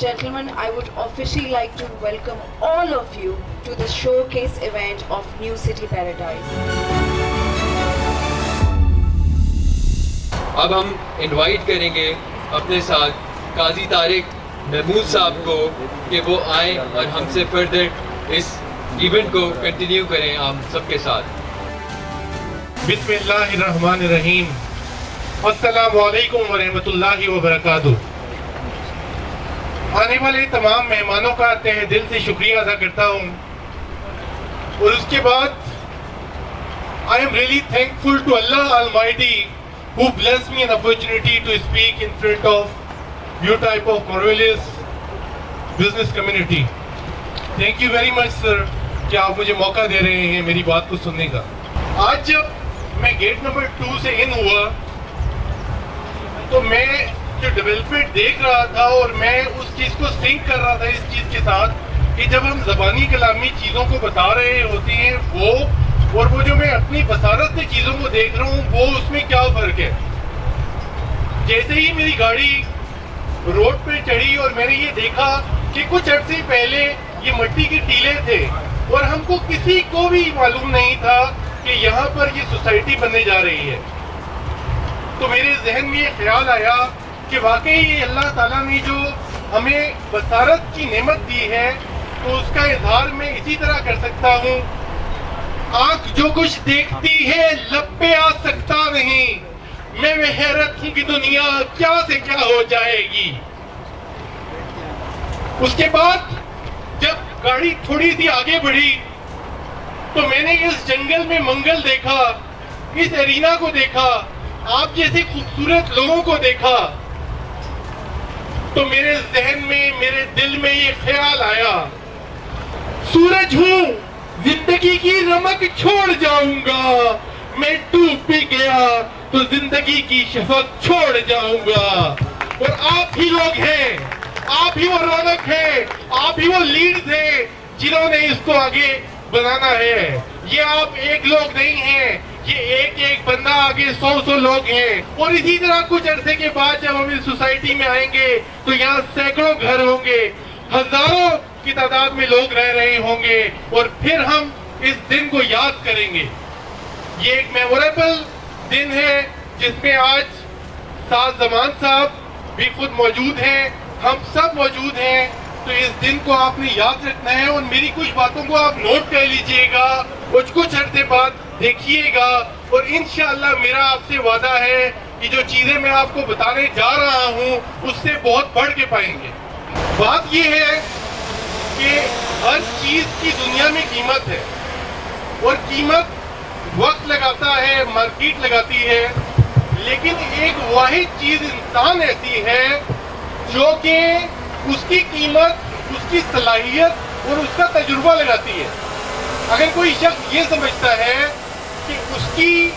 gentlemen, I would officially like to welcome all of you to the showcase event of New City Paradise. अब हम invite करेंगे अपने साथ काजी तारिक महमूद साहब को कि वो आए और हमसे फर्दर इस इवेंट को कंटिन्यू करें हम सबके साथ। बिस्मिल्लाहिर्रहमानिर्रहीम। अस्सलामु अलैकुम व रहमतुल्लाहि व बरकातुहू। आने वाले तमाम मेहमानों का तहे दिल से शुक्रिया अदा करता हूँ और उसके बाद I am really thankful to Allah Almighty who blessed me an opportunity to speak in front of you type of marvelous business community. Thank you very much sir कि आप मुझे मौका दे रहे हैं मेरी बात को सुनने का। आज जब मैं गेट नंबर 2 से इन हुआ तो मैं जो डेवलपमेंट देख रहा था और मैं उस चीज को सिंक कर रहा था इस चीज के साथ कि जब हम ज़बानी कलामी चीजों को बता रहे होते हैं वो और वो जो मैं अपनी बसारत से चीजों को देख रहा हूँ वो उसमें क्या फर्क है। जैसे ही मेरी गाड़ी रोड पे चढ़ी और मैंने ये देखा कि कुछ अर्से पहले ये मिट्टी के टीले थे और हमको किसी को भी मालूम नहीं था कि यहाँ पर ये सोसाइटी बनने जा रही है, तो मेरे जहन में ये ख्याल आया कि वाकई ये अल्लाह ताला ने जो हमें बसारत की नेमत दी है तो उसका इजहार मैं इसी तरह कर सकता हूँ। आँख जो कुछ देखती है लब पे आ सकता नहीं, मैं वह हैरत हूँ कि दुनिया क्या से क्या हो जाएगी। उसके बाद जब गाड़ी थोड़ी सी आगे बढ़ी तो मैंने इस जंगल में मंगल देखा, इस एरिना को देखा, आप जैसे खूबसूरत लोगों को देखा तो मेरे जहन में मेरे दिल में ये ख्याल आया सूरज हूँ जिंदगी की रमक छोड़ जाऊंगा, मैं डूब भी गया तो जिंदगी की शफक छोड़ जाऊंगा। और आप ही लोग हैं, आप ही वो रौनक है, आप ही वो लीड्स हैं जिन्होंने इसको आगे बनाना है। ये आप एक लोग नहीं हैं, ये एक एक बंदा आगे 100 लोग हैं। और इसी तरह कुछ अरसे के बाद जब हम इस सोसाइटी में आएंगे तो यहाँ सैकड़ों घर होंगे, हजारों की तादाद में लोग रह रहे होंगे और फिर हम इस दिन को याद करेंगे। ये एक मेमोरेबल दिन है जिसमें आज साथ जमान साहब भी खुद मौजूद हैं, हम सब मौजूद हैं। तो इस दिन को आपने याद रखना है और मेरी कुछ बातों को आप नोट कर लीजिएगा और कुछ अरसे बाद देखिएगा और इंशाअल्लाह मेरा आपसे वादा है कि जो चीजें मैं आपको बताने जा रहा हूँ उससे बहुत बढ़ के पाएंगे। बात ये है कि हर चीज की दुनिया में कीमत है और कीमत वक्त लगाता है, मार्केट लगाती है, लेकिन एक वाहिद चीज इंसान ऐसी है जो कि उसकी कीमत, उसकी सलाहियत और उसका तजुर्बा लगाती है। अगर कोई शख्स ये समझता है कि उसकी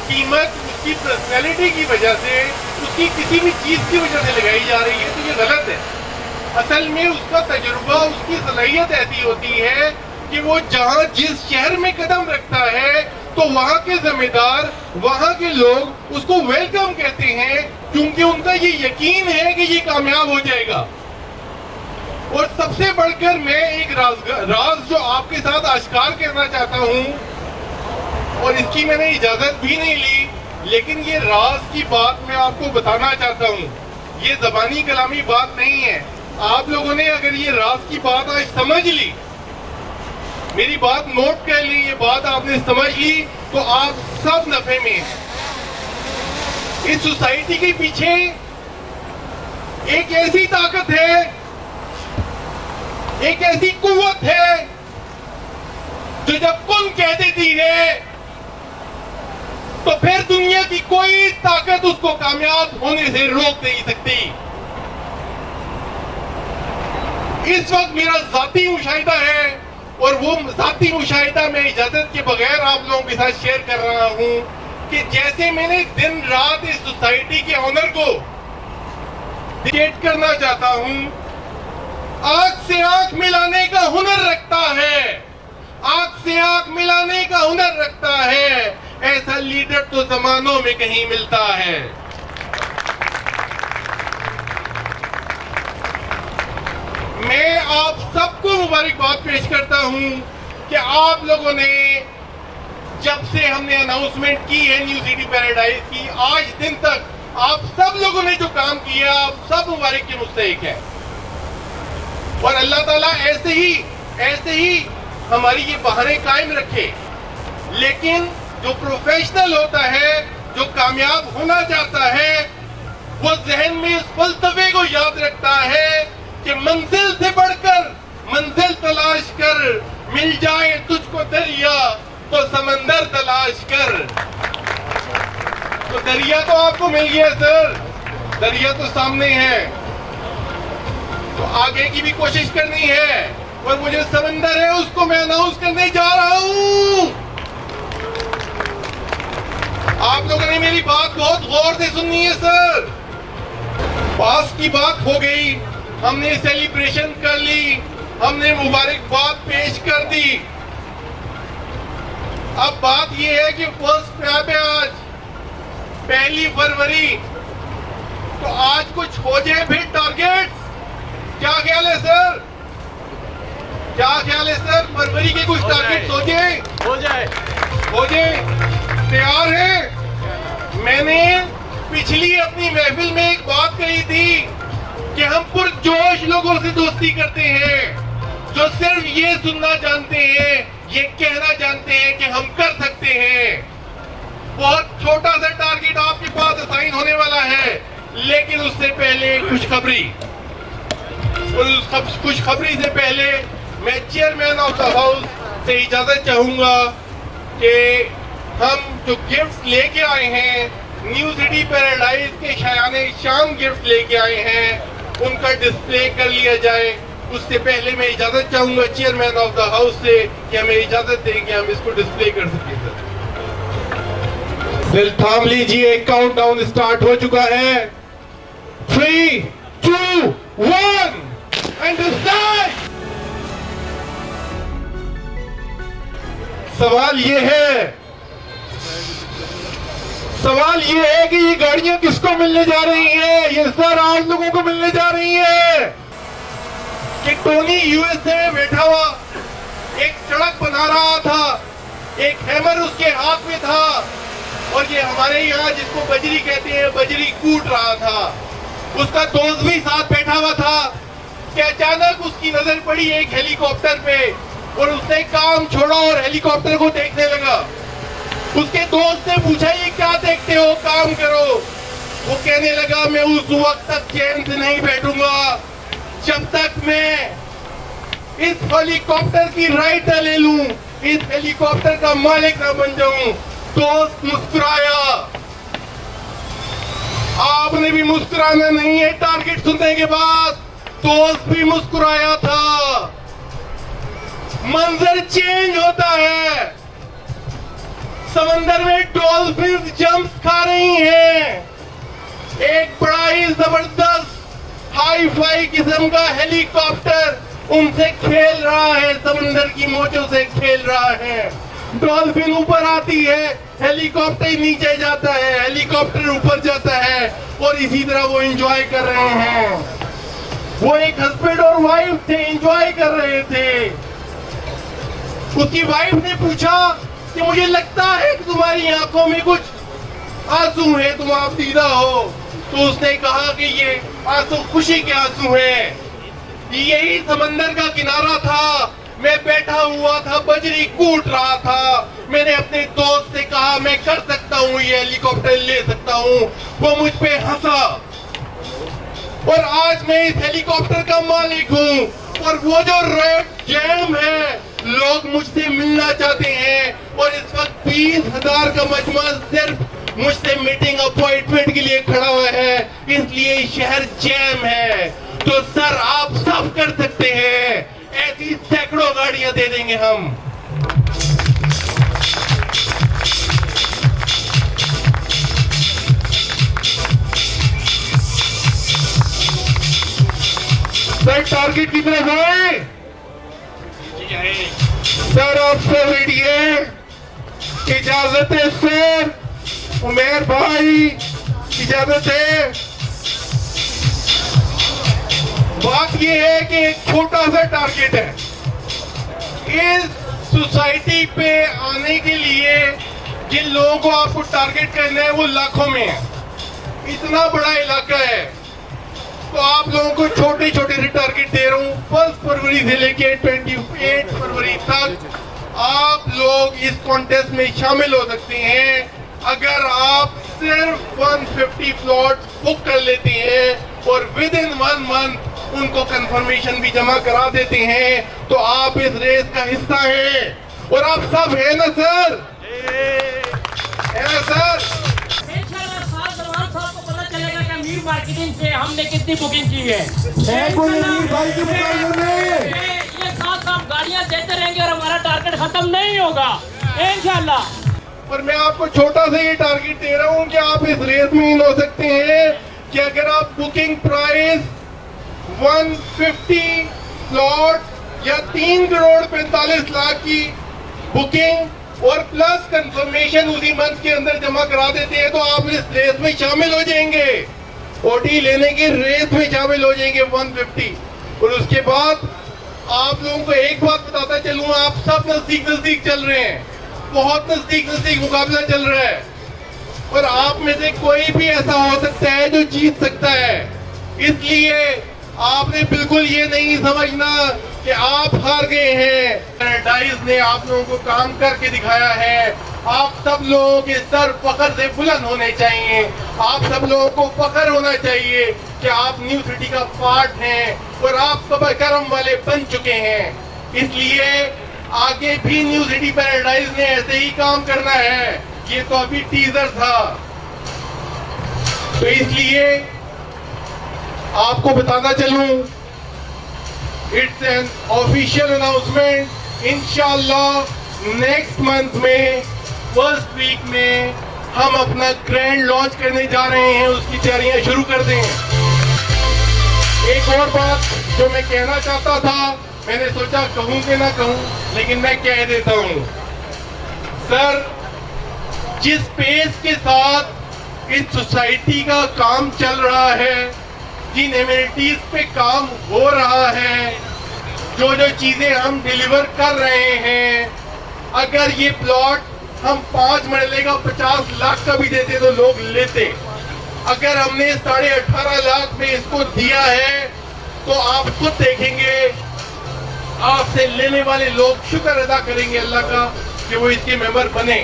कीमत उसकी पर्सनैलिटी की वजह से, उसकी किसी भी चीज की वजह से लगाई जा रही है तो ये गलत है। असल में उसका तजुर्बा, उसकी सलाहियत ऐसी होती है कि वो जहाँ जिस शहर में कदम रखता है तो वहाँ के जिम्मेदार, वहाँ के लोग उसको वेलकम कहते हैं क्योंकि उनका ये यकीन है कि ये कामयाब हो जाएगा। और सबसे बढ़कर मैं एक राज जो आपके साथ आश्कार करना चाहता हूँ और इसकी मैंने इजाजत भी नहीं ली, लेकिन ये राज की बात मैं आपको बताना चाहता हूँ। ये ज़बानी कलामी बात नहीं है। आप लोगों ने अगर ये राज की बात आज समझ ली, मेरी बात नोट कर ली, ये बात आपने समझ ली तो आप सब नफे में हैं। इस सोसाइटी के पीछे एक ऐसी ताकत है, एक ऐसी कुव्वत है जो जब कुन कह देती है तो फिर दुनिया की कोई ताकत उसको कामयाब होने से रोक नहीं सकती। इस वक्त मेरा जाती मुशाहिदा है और वो जाती मुशाहिदा मैं इजाजत के बगैर आप लोगों के साथ शेयर कर रहा हूं कि जैसे मैंने दिन रात इस सोसाइटी के ऑनर को डिटेक्ट करना चाहता हूं, आंख से आंख मिलाने का हुनर रखता है, आंख से आंख मिलाने का हुनर रखता है, ऐसा लीडर तो जमानों में कहीं मिलता है। मैं आप सबको मुबारकबाद पेश करता हूं कि आप लोगों ने जब से हमने अनाउंसमेंट की है न्यू सिटी पैराडाइज की, आज दिन तक आप सब लोगों ने जो काम किया, आप सब मुबारक के मुस्तहिक हैं। और अल्लाह ताला ऐसे ही हमारी ये बहाने कायम रखे। लेकिन जो प्रोफेशनल होता है, जो कामयाब होना चाहता है, वो जहन में इस फलसफे को याद रखता है कि मंजिल से बढ़कर मंजिल तलाश कर, मिल जाए तुझको दरिया तो समंदर तलाश कर। तो दरिया तो आपको मिल गया सर, दरिया तो सामने है, तो आगे की भी कोशिश करनी है। और मुझे समंदर है, उसको मैं अनाउंस करने जा रहा हूं। आप लोगों ने मेरी बात बहुत गौर से सुननी है सर। पास की बात हो गई, हमने सेलिब्रेशन कर ली, हमने मुबारकबाद पेश कर दी। अब बात यह है कि फर्स्ट मैप है आज, 1 फरवरी, तो आज कुछ हो जाए फिर टारगेट। क्या ख्याल है सर? क्या ख्याल है सर? फरवरी के कुछ टारगेट हो जाए। तैयार है? मैंने पिछली अपनी महफिल में एक बात कही थी कि हम पुरजोश लोगों से दोस्ती करते हैं जो सिर्फ ये सुनना जानते हैं, ये कहना जानते हैं कि हम कर सकते हैं। बहुत छोटा सा टारगेट आपके पास असाइन होने वाला है, लेकिन उससे पहले खुशखबरी। और उस खुशखबरी से पहले मैं चेयरमैन ऑफ द हाउस से इजाजत चाहूंगा कि हम जो गिफ्ट लेके आए हैं, न्यू सिटी पैराडाइज के शायाने शान गिफ्ट लेके आए हैं, उनका डिस्प्ले कर लिया जाए। उससे पहले मैं इजाजत चाहूंगा चेयरमैन ऑफ द हाउस से कि हमें इजाजत दें कि हम इसको डिस्प्ले कर सकें। दिल थाम लीजिए, काउंटडाउन स्टार्ट हो चुका है। 3, 2, 1 एंड स्टार्ट। सवाल ये है कि ये गाड़ियां किसको मिलने जा रही हैं? ये सर आप लोगों को मिलने जा रही है कि टोनी यूएसए में बैठा हुआ एक सड़क बना रहा था, एक हैमर उसके हाथ में था, और ये हमारे यहाँ जिसको बजरी कहते हैं, बजरी कूट रहा था। उसका दोस्त भी साथ बैठा हुआ था कि अचानक उसकी नजर पड़ी एक हेलीकॉप्टर पे, और उसने काम छोड़ा और हेलीकॉप्टर को देखने लगा। उसके दोस्त ने पूछा, ये क्या देखते हो, काम करो। वो कहने लगा, मैं उस वक्त तक चैन से नहीं बैठूंगा जब तक मैं इस हेलीकॉप्टर की राइट न ले लूं, इस हेलीकॉप्टर का मालिक न बन जाऊं। दोस्त मुस्कुराया। आपने भी मुस्कुराना नहीं है टारगेट सुनने के बाद। दोस्त भी मुस्कुराया था। मंजर चेंज होता है। समंदर में डॉल्फिन जंप्स खा रही हैं। एक बड़ा ही जबरदस्त हाई फाई किस्म का हेलीकॉप्टर उनसे खेल रहा है, समंदर की मोजों से खेल रहा है। डॉल्फिन ऊपर आती है, हेलीकॉप्टर नीचे जाता है, हेलीकॉप्टर ऊपर जाता है, और इसी तरह वो एंजॉय कर रहे हैं। वो एक हस्बैंड और वाइफ थे, एंजॉय कर रहे थे। उसकी वाइफ ने पूछा कि मुझे लगता है कि तुम्हारी आंखों में कुछ आंसू है, तुम आप दीदा हो। तो उसने कहा कि ये आंसू खुशी के आंसू हैं। यही समंदर का किनारा था, मैं बैठा हुआ था, बजरी कूट रहा था। मैंने अपने दोस्त से कहा, मैं कर सकता हूँ, ये हेलीकॉप्टर ले सकता हूँ। वो मुझ पे हंसा, और आज मैं इस हेलीकॉप्टर का मालिक हूँ। और वो जो रेड जैम है, लोग मुझसे मिलना चाहते हैं, और इस वक्त 20,000 का मजमा सिर्फ मुझसे मीटिंग अपॉइंटमेंट के लिए खड़ा हुआ है, इसलिए शहर जैम है। तो सर आप सब कर सकते हैं, ऐसी सैकड़ों गाड़ियां दे देंगे हम। सर टारगेट की तरफ आए। सर आपसे बैठिए, इजाजत है सर। उमेर भाई इजाजत है। बात ये है कि एक छोटा सा टारगेट है। इस सोसाइटी पे आने के लिए जिन लोगों को आपको टारगेट करना है वो लाखों में है। इतना बड़ा इलाका है, तो आप लोगों को छोटे छोटे से टारगेट दे रहा हूँ। 1 फरवरी से लेके 28 फरवरी तक आप लोग इस कॉन्टेस्ट में शामिल हो सकते हैं। अगर आप सिर्फ 150 प्लॉट बुक कर लेते हैं और विद इन 1 मंथ उनको कंफर्मेशन भी जमा करा देते हैं, तो आप इस रेस का हिस्सा हैं। और आप सब हैं ना सर? है ना सर? आपको पता चलेगा कि मीर मार्केटिंग से हमने कितनी बुकिंग की है। ये साथ गाड़ियां देते रहेंगे और हमारा टारगेट खत्म नहीं होगा इंशाल्लाह। पर मैं आपको छोटा सा ये टारगेट दे रहा हूँ कि आप इस रेस में इन हो सकते हैं कि अगर आप बुकिंग प्राइस 150 प्लॉट या 3 करोड़ 45 लाख की बुकिंग और प्लस कंफर्मेशन उसी मंथ के अंदर जमा करा देते हैं, तो आप इस रेस में शामिल हो जाएंगे। ओटी लेने की रेस में शामिल हो जाएंगे 150। और उसके बाद आप लोगों को एक बात बताता चलूँ, आप सब नजदीक नजदीक चल रहे हैं, बहुत नजदीक नजदीक मुकाबला चल रहा है। और आप में से कोई भी ऐसा हो सकता है जो जीत सकता है। इसलिए आपने बिल्कुल ये नहीं समझना कि आप हार गए हैं। पैराडाइज ने आप लोगों को काम करके दिखाया है। आप सब लोगों के सर फख्र से बुलंद होने चाहिए। आप सब लोगों को फख्र होना चाहिए कि आप न्यू सिटी का पार्ट हैं और आप सब करम वाले बन चुके हैं। इसलिए आगे भी न्यू सिटी पैराडाइज ने ऐसे ही काम करना है। ये तो अभी टीजर था, तो इसलिए आपको बताना चलूं, इट्स एन ऑफिशियल अनाउंसमेंट। इंशाल्लाह नेक्स्ट मंथ में फर्स्ट वीक में हम अपना ग्रैंड लॉन्च करने जा रहे हैं, उसकी तैयारियां शुरू कर दें। एक और बात जो मैं कहना चाहता था, मैंने सोचा कहूं कि ना कहूं, लेकिन मैं कह देता हूं। सर, जिस पेस के साथ इस सोसाइटी का काम चल रहा है, जिन एमिनिटीज पे काम हो रहा है, जो जो चीजें हम डिलीवर कर रहे हैं, अगर ये प्लॉट हम 5 मरले का 50 लाख का भी देते तो लोग लेते। अगर हमने 18.5 लाख में इसको दिया है, तो आप खुद देखेंगे, आपसे लेने वाले लोग शुक्र अदा करेंगे अल्लाह का कि वो इसके मेंबर बने।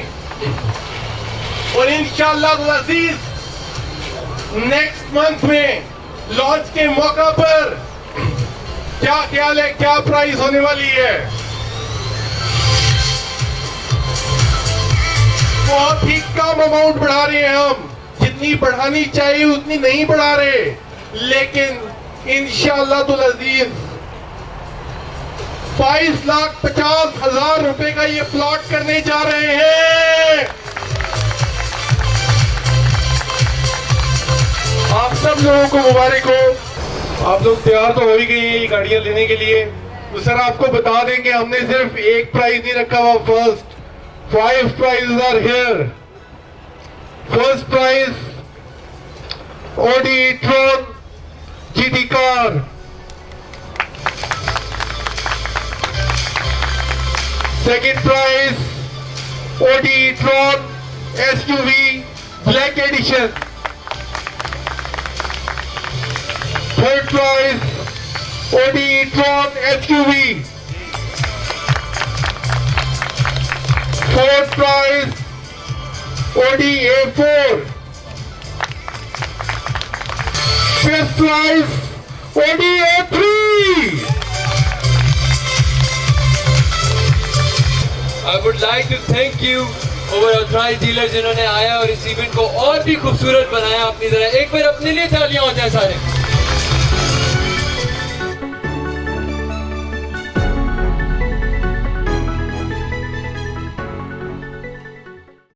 और इंशाअल्लाह अजीज नेक्स्ट मंथ में लॉन्च के मौका पर क्या ख्याल है, क्या प्राइस होने वाली है? बहुत ही कम अमाउंट बढ़ा रहे हैं हम, जितनी बढ़ानी चाहिए उतनी नहीं बढ़ा रहे, लेकिन इंशाअल्लाह अजीज 22,50,000 रुपए का ये प्लॉट करने जा रहे हैं। आप सब लोगों को मुबारक हो। आप लोग तैयार तो हो ही गए हैं ये गाड़ियां लेने के लिए। तो सर आपको बता दें कि हमने सिर्फ एक प्राइज नहीं रखा हुआ, first 5 prizes are here. First prize Audi e-tron GT car. Second prize Audi e-tron SUV Black Edition. Third prize Audi e-tron SUV. Fourth prize Audi A4. Fifth prize Audi A3. I would like to thank you over authorized dealers जिन्होंने आया और इस event को और भी खूबसूरत बनाया अपनी तरह। एक बार अपने लिए तालियां हो जाए सारे।